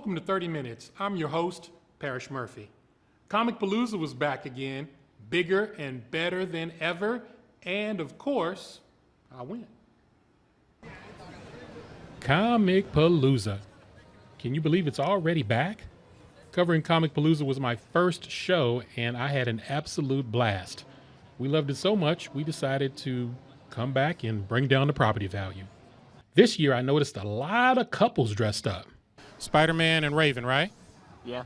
Welcome to 30 Minutes. I'm your host, Parrish Murphy. Comic Palooza was back again, bigger and better than ever, and of course, I win. Comic Palooza. Can you believe it's already back? Covering Comic Palooza was my first show, and I had an absolute blast. We loved it so much, we decided to come back and bring down the property value. This year, I noticed a lot of couples dressed up. Spider-Man and Raven, right? Yeah.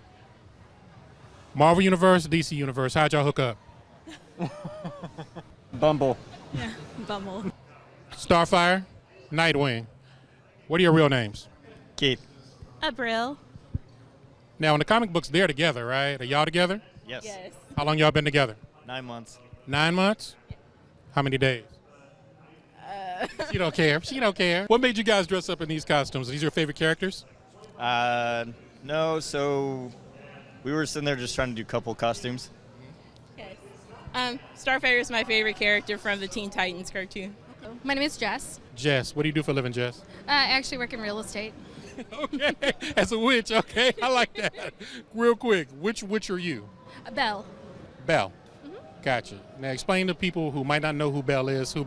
Marvel Universe, DC Universe, how'd y'all hook up? Bumble. Yeah, Bumble. Starfire, Nightwing. What are your real names? Keith. April. Now, in the comic books, they're together, right? Are y'all together? Yes. Yes. How long y'all been together? 9 months. 9 months? How many days? She don't care. She don't care. What made you guys dress up in these costumes? Are these your favorite characters? No, so we were sitting there just trying to do couple costumes. Yes. Starfire is my favorite character from the Teen Titans cartoon. My name is Jess. Jess, what do you do for a living, Jess? I actually work in real estate. Okay, as a witch, okay, I like that. Real quick, which witch are you? Belle. Belle. Gotcha. Now explain to people who might not know who Belle is, From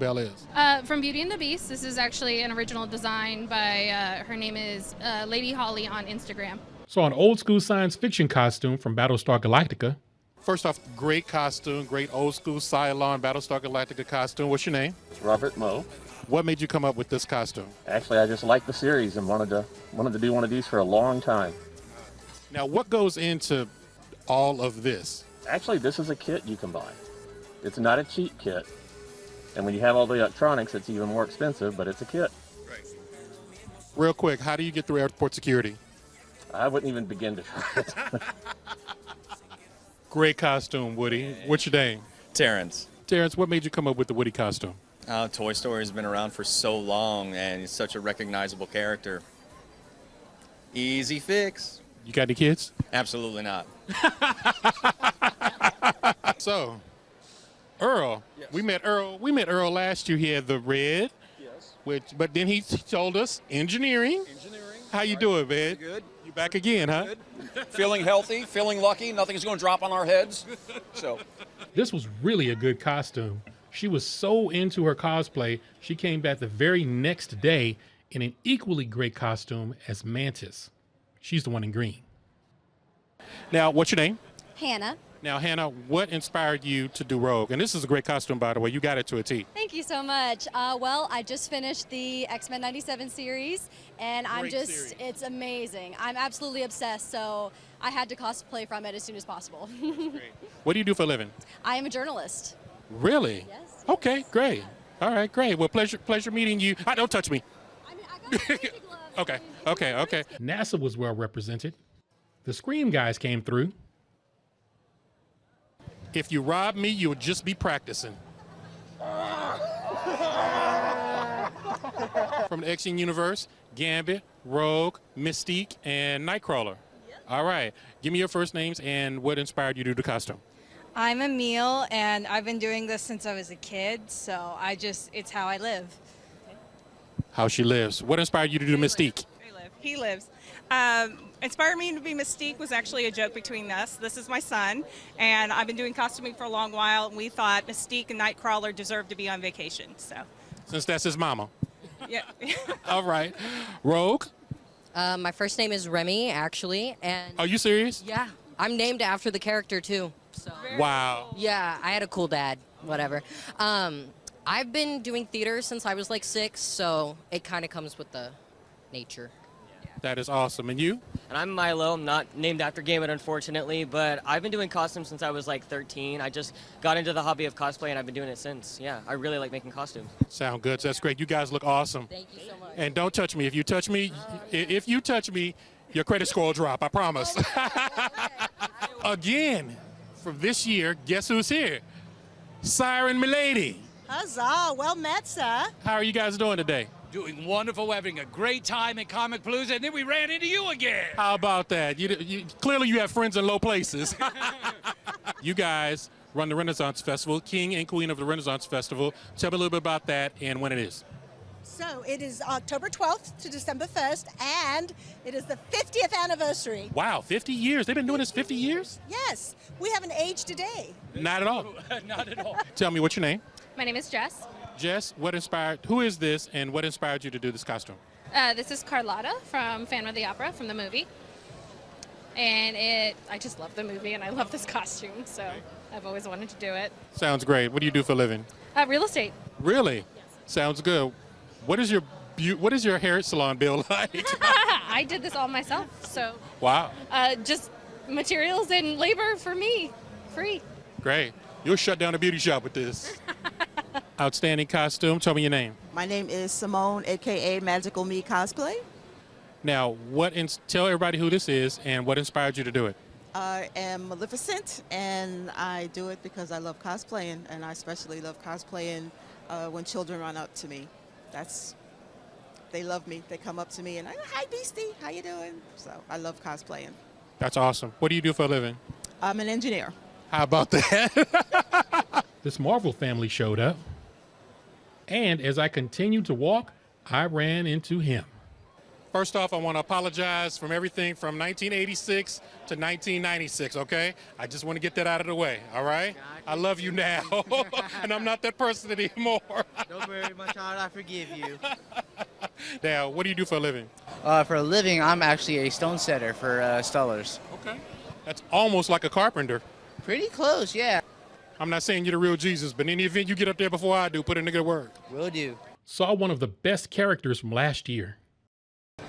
Beauty and the Beast. This is actually an original design by, her name is Lady Holly on Instagram. So an old school science fiction costume from Battlestar Galactica. First off, great costume, great old school Cylon Battlestar Galactica costume. What's your name? It's Robert Moe. What made you come up with this costume? Actually, I just liked the series and wanted to do one of these for a long time. Now, what goes into all of this? Actually, this is a kit you can buy. It's not a cheap kit. And when you have all the electronics, it's even more expensive, but it's a kit. Right. Real quick, how do you get through airport security? I wouldn't even begin to try it. Great costume, Woody. What's your name? Terrence. Terrence, what made you come up with the Woody costume? Toy Story has been around for so long, and he's such a recognizable character. Easy fix. You got any kids? Absolutely not. So, Earl, Yes. we met Earl last year. He had the red, Yes. but then he told us engineering. Engineering. How you doing, man? Good. You back again, huh? Good. Feeling healthy, feeling lucky. Nothing's going to drop on our heads. So, This was really a good costume. She was so into her cosplay, she came back the very next day in an equally great costume as Mantis. She's the one in green. Now, what's your name? Hannah. Now, Hannah, what inspired you to do Rogue? And this is a great costume, by the way. You got it to a T. Thank you so much. Well, I just finished the X-Men 97 series, and Series. it's amazing. I'm absolutely obsessed, so I had to cosplay from it as soon as possible. Great. What do you do for a living? I am a journalist. Really? Yes. Okay, great. All right, great. Well, pleasure meeting you. Don't touch me. I mean, I got safety gloves. Okay. NASA was well represented. The Scream guys came through. If you rob me, you would just be practicing. From the X-Men universe, Gambit, Rogue, Mystique, and Nightcrawler. All right. Give me your first names and what inspired you to do the costume. I'm Emile, and I've been doing this since I was a kid, so it's how I live. How she lives. What inspired you to do Mystique? He lives. Inspired me to be Mystique was actually a joke between us. This is my son, and I've been doing costuming for a long while, and we thought Mystique and Nightcrawler deserved to be on vacation, so. Since that's his mama. Yeah. All right. Rogue, My first name is Remy, actually, and are you serious? yeah, I'm named after the character too. So Wow. yeah, I had a cool dad. Whatever. I've been doing theater since I was like 6, so it kind of comes with the nature. That is awesome. And you? And I'm Milo. I'm not named after Gambit, unfortunately, but I've been doing costumes since I was like 13. I just got into the hobby of cosplay, and I've been doing it since. Yeah, I really like making costumes. Sound good. That's great. You guys look awesome. Thank you so much. And don't touch me. If you touch me, your credit score will drop. I promise. Again, from this year, guess who's here? Siren Milady. Huzzah! Well met, sir. How are you guys doing today? Doing wonderful, having a great time at Comic Palooza, and then we ran into you again. How about that? Clearly you have friends in low places. You guys run the Renaissance Festival, King and Queen of the Renaissance Festival. Tell me a little bit about that and when it is. So it is October 12th to December 1st, and it is the 50th anniversary. Wow, 50 years. They've been doing this 50 years? Yes, we haven't aged a day. Not at all. Not at all. Tell me, what's your name? My name is Jess. Jess, who is this and what inspired you to do this costume? This is Carlotta from Phantom of the Opera from the movie. And I just love the movie and I love this costume, so I've always wanted to do it. Sounds great. What do you do for a living? Real estate. Really? Sounds good. What is your hair salon bill like? I did this all myself, so Wow. just materials and labor for me, free. Great. You'll shut down a beauty shop with this. Outstanding costume. Tell me your name. My name is Simone, aka Magical Me Cosplay. Now, tell everybody who this is and what inspired you to do it. I am Maleficent, and I do it because I love cosplaying, and I especially love cosplaying when children run up to me. They love me. They come up to me and hi, Beastie, how you doing? So I love cosplaying. That's awesome. What do you do for a living? I'm an engineer. How about that? This Marvel family showed up, and as I continued to walk, I ran into him. First off, I want to apologize from everything from 1986 to 1996, okay? I just want to get that out of the way, all right? I love you now, and I'm not that person anymore. Don't worry, my child, I forgive you. Now, what do you do for a living? For a living, I'm actually a stone setter for Stullers. Okay. That's almost like a carpenter. Pretty close, yeah. I'm not saying you're the real Jesus, but in any event you get up there before I do, put in a good word. Will do. Saw one of the best characters from last year.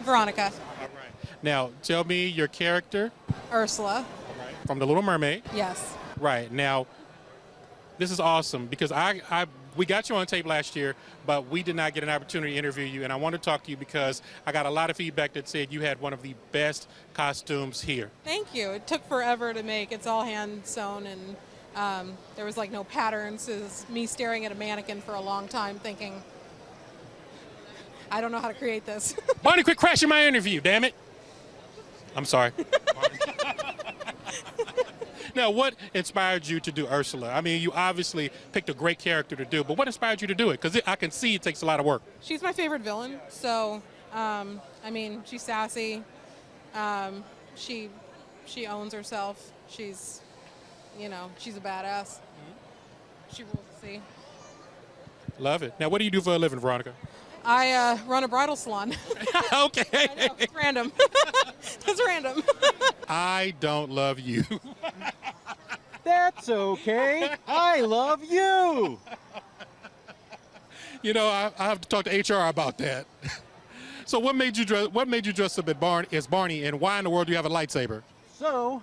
Veronica. All right. Now, tell me your character. Ursula. From The Little Mermaid. Yes. Right. Now, this is awesome because we got you on tape last year, but we did not get an opportunity to interview you, and I want to talk to you because I got a lot of feedback that said you had one of the best costumes here. Thank you. It took forever to make. It's all hand sewn, and there was like no patterns. It was me staring at a mannequin for a long time thinking, I don't know how to create this. Barney, quit crashing my interview, damn it. I'm sorry. Now, what inspired you to do Ursula? I mean, you obviously picked a great character to do, but what inspired you to do it? Because I can see it takes a lot of work. She's my favorite villain, so, I mean, she's sassy. She owns herself. She's a badass. She rules the sea. Love it. Now, what do you do for a living, Veronica? I run a bridal salon. Okay. I know, it's random. It's random. I don't love you. That's okay. I love you. You know, I have to talk to HR about that. So what made you dress up as Barney, and why in the world do you have a lightsaber? So,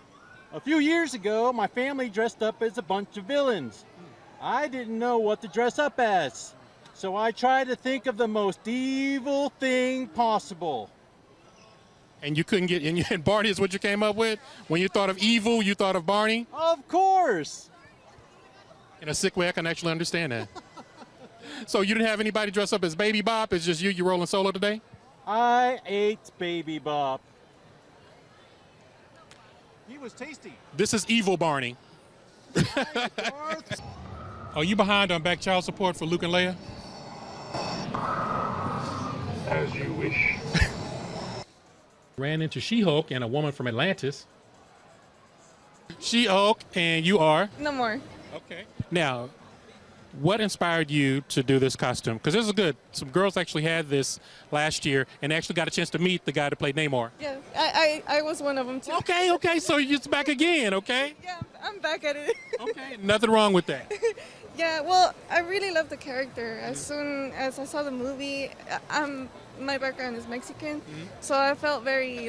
a few years ago, my family dressed up as a bunch of villains. I didn't know what to dress up as. So I tried to think of the most evil thing possible. And you couldn't and Barney is what you came up with? When you thought of evil, you thought of Barney? Of course. In a sick way, I can actually understand that. So you didn't have anybody dress up as Baby Bop? It's just you rolling solo today? I ate Baby Bop. He was tasty. This is evil Barney. Are you behind on back child support for Luke and Leia? As you wish. Ran into She-Hulk and a woman from Atlantis. She-Hulk, and you are? No more. Okay. Now, what inspired you to do this costume? Because this is good. Some girls actually had this last year and actually got a chance to meet the guy that played Namor. Yeah, I was one of them too. Okay, so you're back again, okay? Yeah, I'm back at it. Okay, nothing wrong with that. Yeah, well, I really love the character. As soon as I saw the movie, my background is Mexican, so I felt very,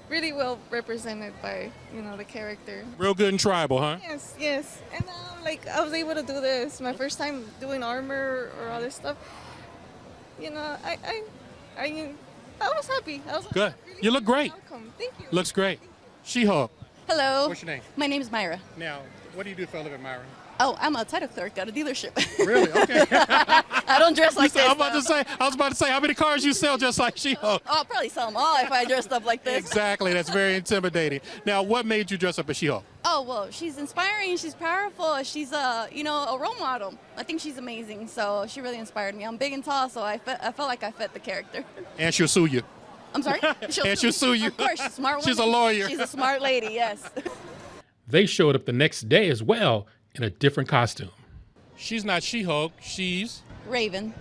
really well represented by, the character. Real good and tribal, huh? Yes. And I was able to do this. My first time doing armor or other stuff. I was happy. Good. You look great. Welcome. Thank you. Looks great. She-Hulk. Hello. What's your name? My name is Myra. Now, What do you do for a living, Myra? Oh, I'm a title clerk at a dealership. Really? Okay. I don't dress like this. I was about to say, how many cars you sell just like She-Hulk? Oh, I'll probably sell them all if I dressed up like this. Exactly. That's very intimidating. Now, what made you dress up as She-Hulk? Oh, well, she's inspiring. She's powerful. She's a role model. I think she's amazing. So she really inspired me. I'm big and tall, so I felt like I fit the character. And she'll sue you. I'm sorry? She'll sue you. Of course, she's a smart woman. She's a lawyer. She's a smart lady, yes. They showed up the next day as well in a different costume. She's not She-Hulk, she's Raven.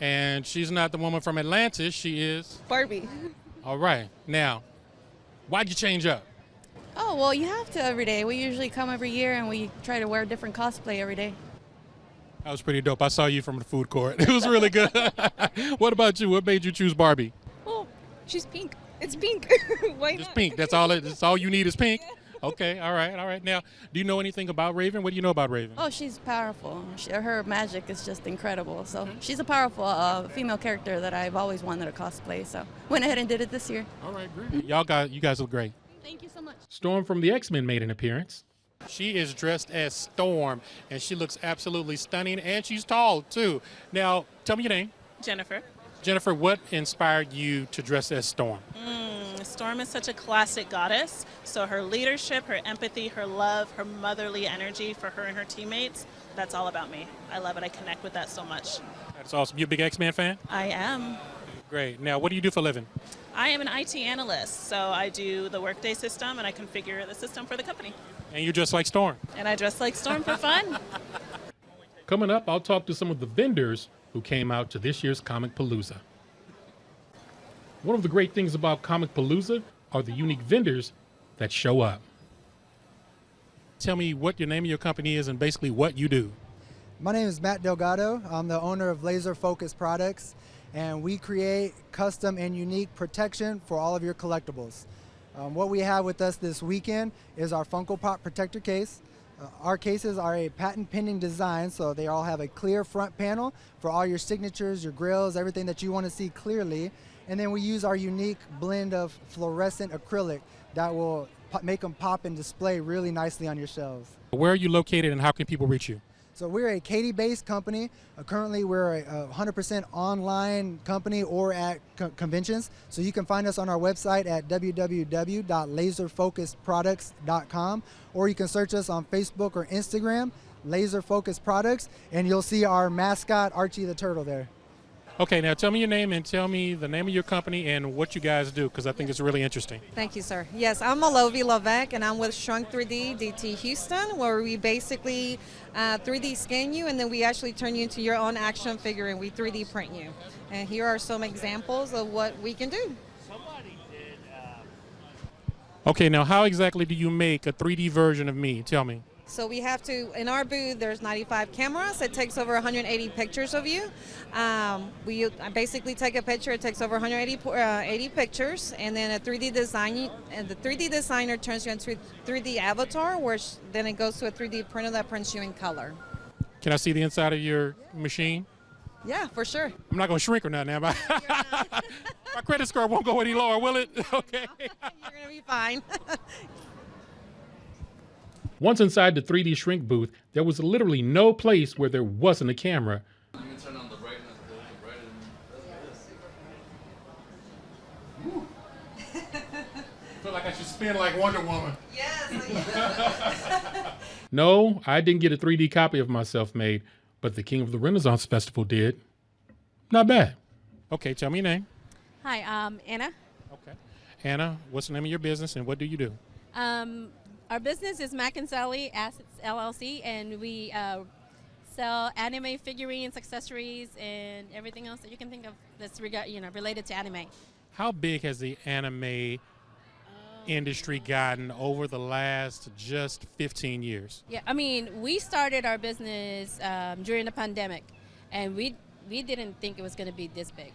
And she's not the woman from Atlantis, she is Barbie. All right. Now, why'd you change up? Oh, well, you have to every day. We usually come every year and we try to wear different cosplay every day. That was pretty dope. I saw you from the food court. It was really good. What about you? What made you choose Barbie? Oh, she's pink. It's pink. Why Just not? pink. That's all you need is pink. Okay, all right. Now, do you know anything about Raven? What do you know about Raven? Oh, she's powerful. Her magic is just incredible. So she's a powerful female character that I've always wanted to cosplay. So went ahead and did it this year. All right, great. You guys look great. Thank you so much. Storm from the X-Men made an appearance. She is dressed as Storm, and she looks absolutely stunning, and she's tall, too. Now, tell me your name. Jennifer. Jennifer, what inspired you to dress as Storm? Storm is such a classic goddess, so her leadership, her empathy, her love, her motherly energy for her and her teammates, that's all about me. I love it. I connect with that so much. That's awesome. You a big X-Men fan? I am. Great. Now, what do you do for a living? I am an IT analyst, so I do the Workday system and I configure the system for the company. And you're just like Storm. And I dress like Storm for fun. Coming up, I'll talk to some of the vendors who came out to this year's Comic Palooza. One of the great things about Comic Palooza are the unique vendors that show up. Tell me what your name of your company is and basically what you do. My name is Matt Delgado. I'm the owner of Laser Focus Products, and we create custom and unique protection for all of your collectibles. What we have with us this weekend is our Funko Pop Protector case. Our cases are a patent pending design, so they all have a clear front panel for all your signatures, your grills, everything that you want to see clearly. And then we use our unique blend of fluorescent acrylic that will make them pop and display really nicely on your shelves. Where are you located and how can people reach you? So we're a Katy-based company. Currently, we're a 100% online company or at conventions. So you can find us on our website at www.laserfocusedproducts.com, or you can search us on Facebook or Instagram, Laser Focus Products, and you'll see our mascot, Archie the Turtle, there. Okay, now tell me your name and tell me the name of your company and what you guys do, because I think it's really interesting. Thank you, sir. Yes, I'm Malovi Lavec, and I'm with Shrunk 3D DT Houston, where we basically 3D scan you, and then we actually turn you into your own action figure, and we 3D print you. And here are some examples of what we can do. Okay, now how exactly do you make a 3D version of me? Tell me. So we have to, in our booth, there's 95 cameras. It takes over 180 pictures of you. We basically take a picture. It takes over 180 pictures, and then a 3D design. And the 3D designer turns you into a 3D avatar, where then it goes to a 3D printer that prints you in color. Can I see the inside of your machine? Yeah, for sure. I'm not going to shrink or nothing, am I? My credit score won't go any lower, will it? Okay. You're going to be fine. Once inside the 3D shrink booth, there was literally no place where there wasn't a camera. You can turn on the brightness. I feel like I should spin like Wonder Woman. Yes. No, I didn't get a 3D copy of myself made, but the King of the Renaissance Festival did. Not bad. Okay, tell me your name. Hi, Anna. Okay. Anna, what's the name of your business and what do you do? Our business is Mac and Sally Assets LLC, and we sell anime figurines, accessories, and everything else that you can think of that's related to anime. How big has the anime industry gotten over the last just 15 years? Yeah, I mean, we started our business during the pandemic, and we didn't think it was going to be this big.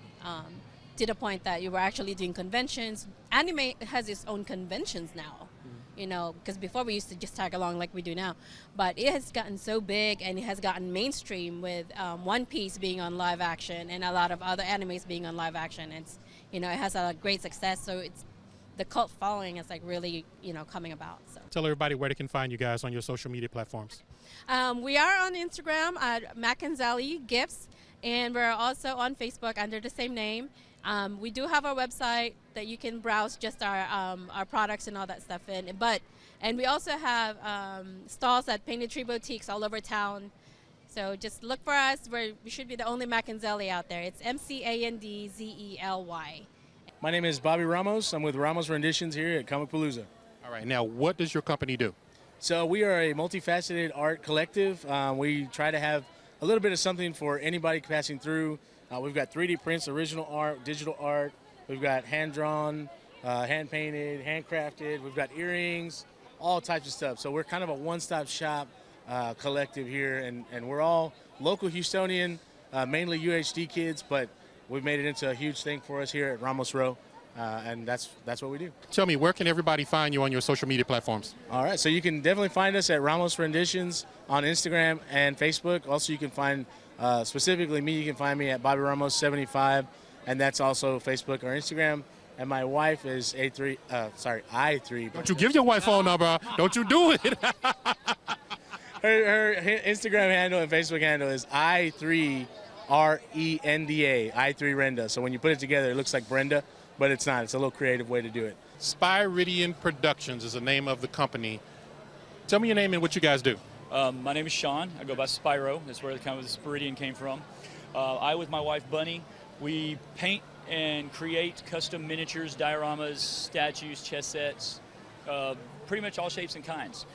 To the point that you were actually doing conventions. Anime has its own conventions now. Because before we used to just tag along like we do now. But it has gotten so big and it has gotten mainstream with One Piece being on live action and a lot of other animes being on live action. It has a great success, so the cult following is like really, coming about. So Tell everybody where they can find you guys on your social media platforms. we are on Instagram at Mackenzelli Gifts, and we're also on Facebook under the same name. We do have our website that you can browse just our products and all that stuff in. And we also have stalls at Painted Tree Boutiques all over town. So just look for us. We should be the only Mackenzelli out there. It's Macandzelly. My name is Bobby Ramos. I'm with Ramos Renditions here at Comic Palooza. All right, now what does your company do? So we are a multifaceted art collective. We try to have a little bit of something for anybody passing through. We've got 3D prints, original art, digital art. We've got hand-drawn, hand-painted, handcrafted. We've got earrings, all types of stuff. So we're kind of a one-stop shop collective here, and we're all local Houstonian, mainly UHD kids, but we've made it into a huge thing for us here at Ramos Row, and that's what we do. Tell me, where can everybody find you on your social media platforms? All right, so you can definitely find us at Ramos Renditions on Instagram and Facebook. Also, you can find specifically me. You can find me at Bobby Ramos 75, and that's also Facebook or Instagram. And my wife is I3. Don't you give your wife phone number? Don't you do it? her Instagram handle and Facebook handle is I3RENDA, I3 Renda. So when you put it together, it looks like Brenda, but it's not. It's a little creative way to do it. Spyridian Productions is the name of the company. Tell me your name and what you guys do. My name is Sean. I go by Spyro. That's where the Spyridian came from. I, with my wife Bunny, we paint and create custom miniatures, dioramas, statues, chess sets, pretty much all shapes and kinds.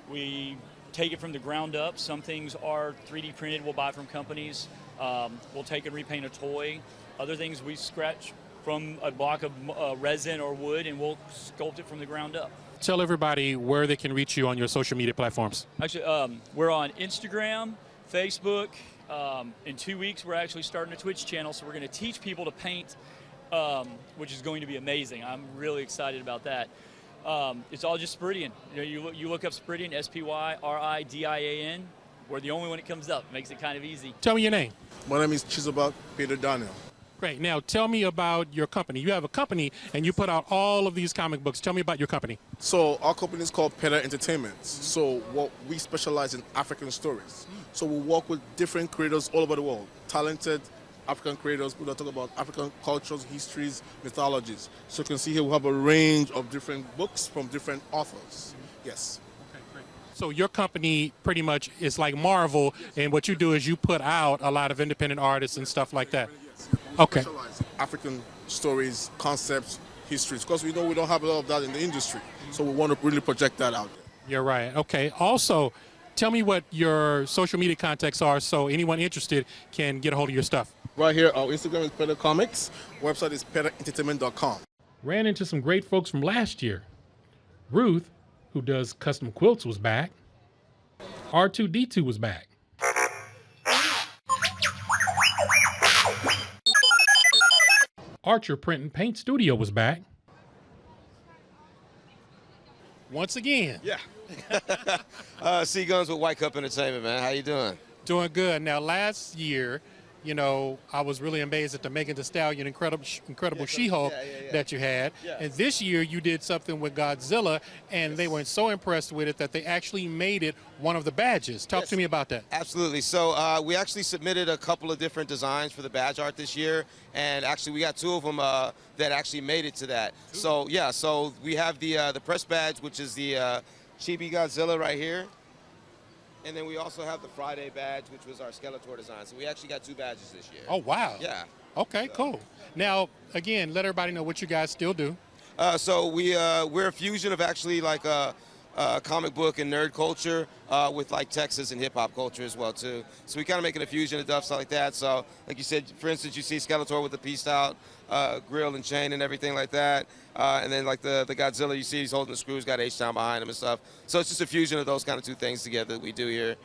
We take it from the ground up. Some things are 3D printed, we'll buy from companies. We'll take and repaint a toy. Other things we scratch from a block of resin or wood, and we'll sculpt it from the ground up. Tell everybody where they can reach you on your social media platforms. Actually, we're on Instagram, Facebook. In 2 weeks, we're actually starting a Twitch channel, so we're going to teach people to paint, which is going to be amazing. I'm really excited about that. It's all just Spyridian. You look up Spyridian, Spyridian. We're the only one that comes up. Makes it kind of easy. Tell me your name. My name is Chisobak Peter Daniel. Great. Now, tell me about your company. You have a company, and you put out all of these comic books. Tell me about your company. So our company is called Peter Entertainment. So what we specialize in African stories. So we work with different creators all over the world, talented African creators who talk about African cultures, histories, mythologies. So you can see here we have a range of different books from different authors. Yes. Okay, great. So your company pretty much is like Marvel, and what you do is you put out a lot of independent artists and stuff like that. Okay. African stories, concepts, histories, because we know we don't have a lot of that in the industry. So we want to really project that out there. You're right. Okay. Also, tell me what your social media contacts are so anyone interested can get a hold of your stuff. Right here, our Instagram is Peter Comics. Website is peterentertainment.com. Ran into some great folks from last year. Ruth, who does custom quilts, was back. R2D2 was back. Archer Print and Paint Studio was back. Once again. Yeah. C-Guns with White Cup Entertainment, man. How you doing? Doing good. Now, last year, I was really amazed at the Megan Thee Stallion Incredible She-Hulk that you had. Yeah. And this year, you did something with Godzilla, and they were so impressed with it that they actually made it one of the badges. Talk to me about that. Absolutely. So we actually submitted a couple of different designs for the badge art this year, and actually we got two of them that actually made it to that. So so we have the press badge, which is the Chibi Godzilla right here. And then we also have the Friday badge, which was our Skeletor design. So we actually got two badges this year. Oh, wow. Yeah. Okay, cool. Now, again, let everybody know what you guys still do. So we're a fusion of actually like comic book and nerd culture with like Texas and hip hop culture as well too. So we kind of making a fusion of stuff like that. So like you said, for instance, you see Skeletor with the pieced out grill and chain and everything like that. And then like the Godzilla, you see he's holding the screws, got H-Town behind him and stuff. So it's just a fusion of those kind of two things together that we do here.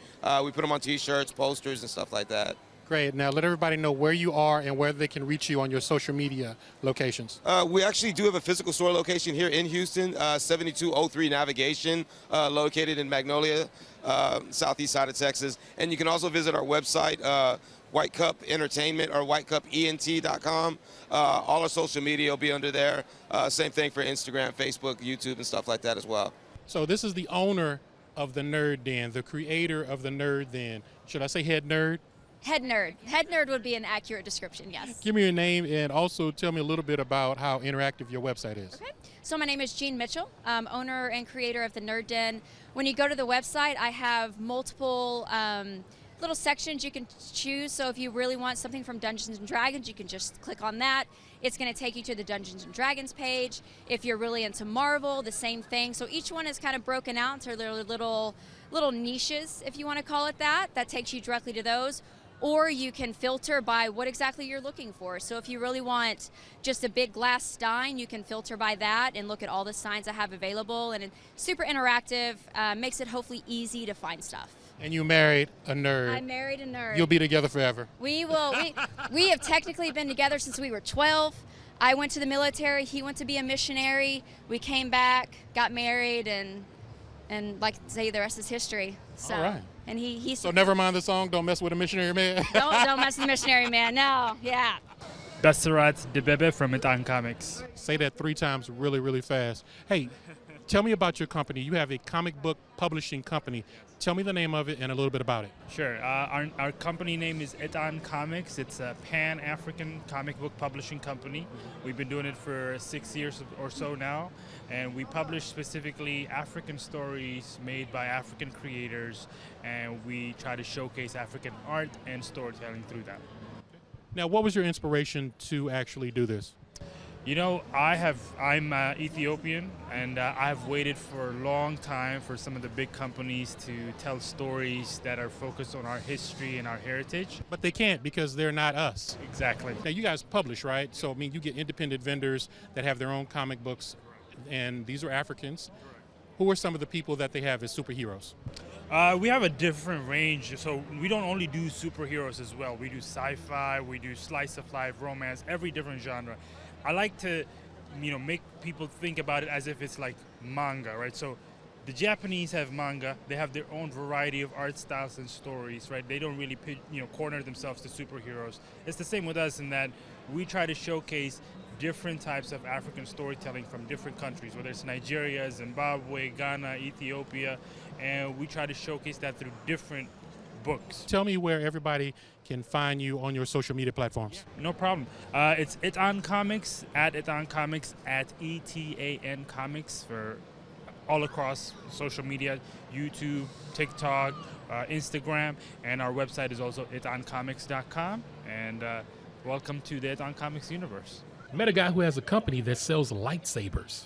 We put them on T-shirts, posters, and stuff like that. Great. Now let everybody know where you are and where they can reach you on your social media locations. We actually do have a physical store location here in Houston, 7203 Navigation, located in Magnolia, southeast side of Texas. And you can also visit our website, White Cup Entertainment or whitecupent.com. All our social media will be under there. Same thing for Instagram, Facebook, YouTube, and stuff like that as well. So this is the owner of the Nerd Den, the creator of the Nerd Den. Should I say head nerd? Head nerd. Head nerd would be an accurate description, yes. Give me your name and also tell me a little bit about how interactive your website is. Okay. So my name is Jean Mitchell, owner and creator of the Nerd Den. When you go to the website, I have multiple little sections you can choose. So if you really want something from Dungeons and Dragons, you can just click on that. It's going to take you to the Dungeons and Dragons page. If you're really into Marvel, the same thing. So each one is kind of broken out into little niches, if you want to call it that. That takes you directly to those. Or you can filter by what exactly you're looking for. So if you really want just a big glass stein, you can filter by that and look at all the signs I have available. And it's super interactive, makes it hopefully easy to find stuff. And you married a nerd. I married a nerd. You'll be together forever. We will. We have technically been together since we were 12. I went to the military. He went to be a missionary. We came back, got married, and like to say, the rest is history. So, all right. And he So never mind the song, Don't Mess with a Missionary Man. don't mess with the missionary man. No, yeah. Bessarat Debebe from Itan Comics. Say that 3 times really, really fast. Hey, tell me about your company. You have a comic book publishing company. Tell me the name of it and a little bit about it. Sure. Our company name is Itan Comics. It's a Pan-African comic book publishing company. We've been doing it for 6 years or so now, and we publish specifically African stories made by African creators, and we try to showcase African art and storytelling through that. Now, what was your inspiration to actually do this? You know, I'm Ethiopian, and I've waited for a long time for some of the big companies to tell stories that are focused on our history and our heritage. But they can't because they're not us. Exactly. Now, you guys publish, right? So, I mean, you get independent vendors that have their own comic books, and these are Africans. Who are some of the people that they have as superheroes? We have a different range, so we don't only do superheroes as well. We do sci-fi, we do slice of life, romance, every different genre. I like to, make people think about it as if it's like manga, right? So the Japanese have manga. They have their own variety of art styles and stories, right? They don't really, corner themselves to superheroes. It's the same with us in that we try to showcase different types of African storytelling from different countries, whether it's Nigeria, Zimbabwe, Ghana, Ethiopia, and we try to showcase that through different books. Tell me where everybody can find you on your social media platforms. No problem. It's Itan Comics, at Itan Comics, at ETAN Comics for all across social media, YouTube, TikTok, Instagram, and our website is also itancomics.com. And welcome to the Itan Comics universe. I met a guy who has a company that sells lightsabers.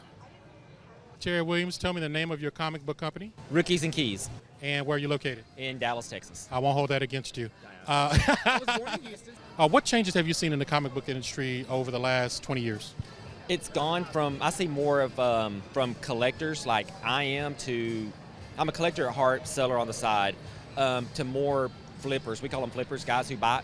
Terry Williams, tell me the name of your comic book company. Rookies and Keys. And where are you located? In Dallas, Texas. I won't hold that against you. I was born in Houston. What changes have you seen in the comic book industry over the last 20 years? It's gone from, I see more of from collectors like I am to, I'm a collector at heart, seller on the side, to more flippers. We call them flippers, guys who buy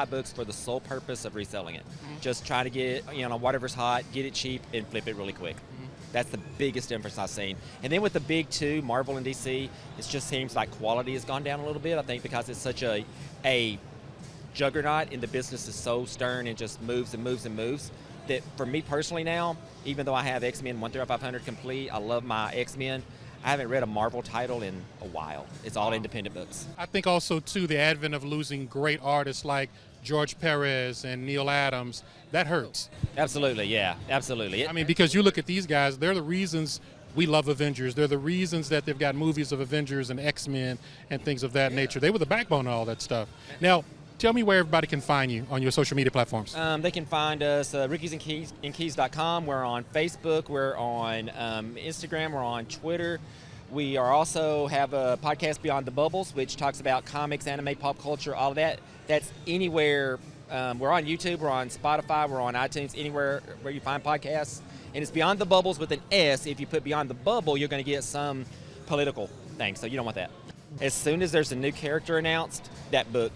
books for the sole purpose of reselling it. Mm-hmm. Just try to get, whatever's hot, get it cheap, and flip it really quick. Mm-hmm. That's the biggest difference I've seen. And then with the big two, Marvel and DC, it just seems like quality has gone down a little bit, I think, because it's such a juggernaut and the business is so stern and just moves and moves and moves that for me personally now, even though I have X-Men 1-500 complete, I love my X-Men, I haven't read a Marvel title in a while. It's all independent books. I think also, too, the advent of losing great artists like George Perez and Neil Adams, that hurts. Absolutely, yeah, absolutely. I mean, because you look at these guys, they're the reasons we love Avengers. They're the reasons that they've got movies of Avengers and X-Men and things of that nature. They were the backbone of all that stuff. Now, tell me where everybody can find you on your social media platforms. They can find us rookiesandkeys.com. We're on Facebook. We're on Instagram. We're on Twitter. We are also have a podcast, Beyond the Bubbles, which talks about comics, anime, pop culture, all of that. That's anywhere. We're on YouTube. We're on Spotify. We're on iTunes, anywhere where you find podcasts. And it's Beyond the Bubbles with an S. If you put Beyond the Bubble, you're going to get some political thing, so you don't want that. As soon as there's a new character announced, that book,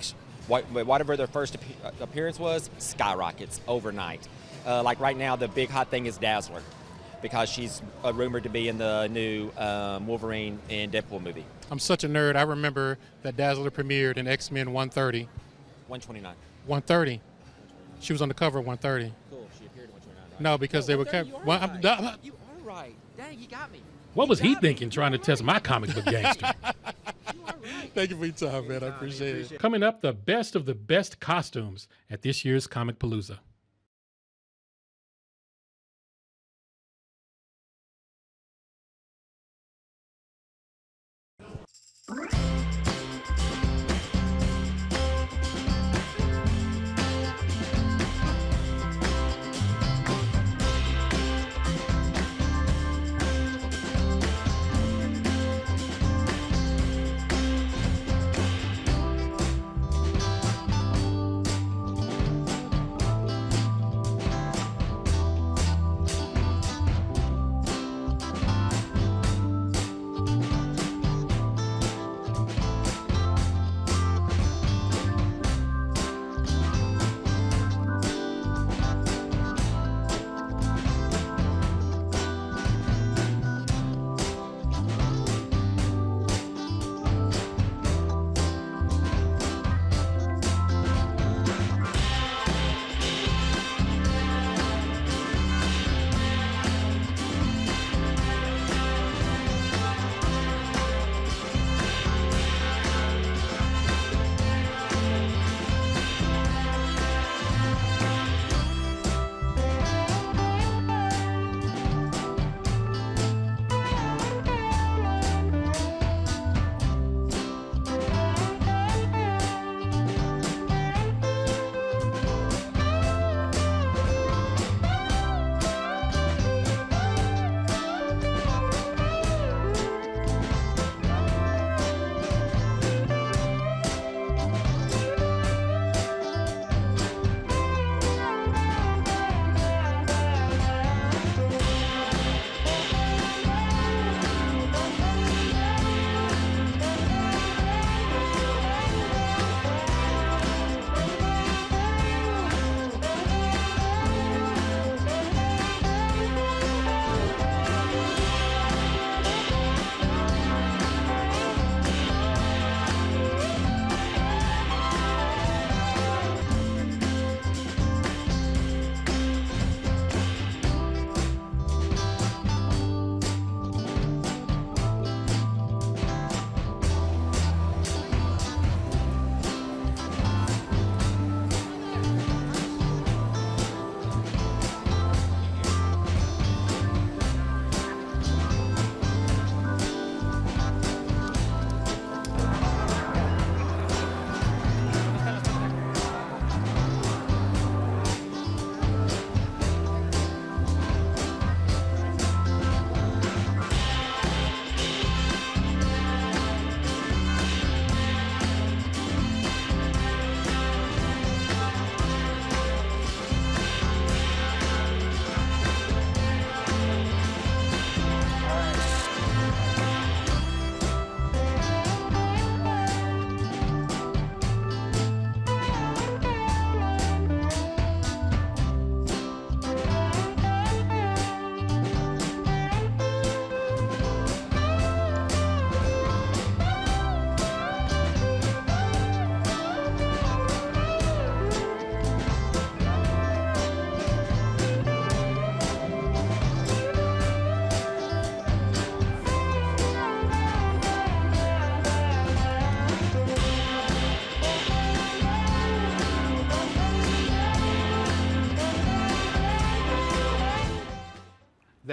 whatever their first appearance was, skyrockets overnight. Like right now, the big hot thing is Dazzler, because she's rumored to be in the new Wolverine and Deadpool movie. I'm such a nerd. I remember that Dazzler premiered in X-Men 130. 129. 130. She was on the cover of 130. Cool. She appeared at 129. Right? No, because they were kept. You are Well, right. You are right. Dang, he got me. What was he thinking trying to test my comic book gangster? Thank you for your time, man. I appreciate it. Coming up, the best of the best costumes at this year's Comic Palooza.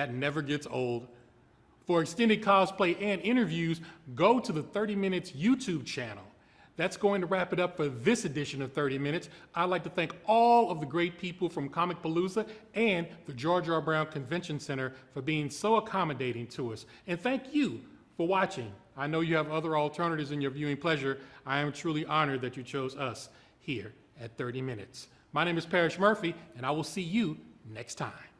That never gets old. For extended cosplay and interviews, go to the 30 Minutes YouTube channel. That's going to wrap it up for this edition of 30 Minutes. I'd like to thank all of the great people from Comic Palooza and the George R. Brown Convention Center for being so accommodating to us. And thank you for watching. I know you have other alternatives in your viewing pleasure. I am truly honored that you chose us here at 30 Minutes. My name is Parrish Murphy, and I will see you next time.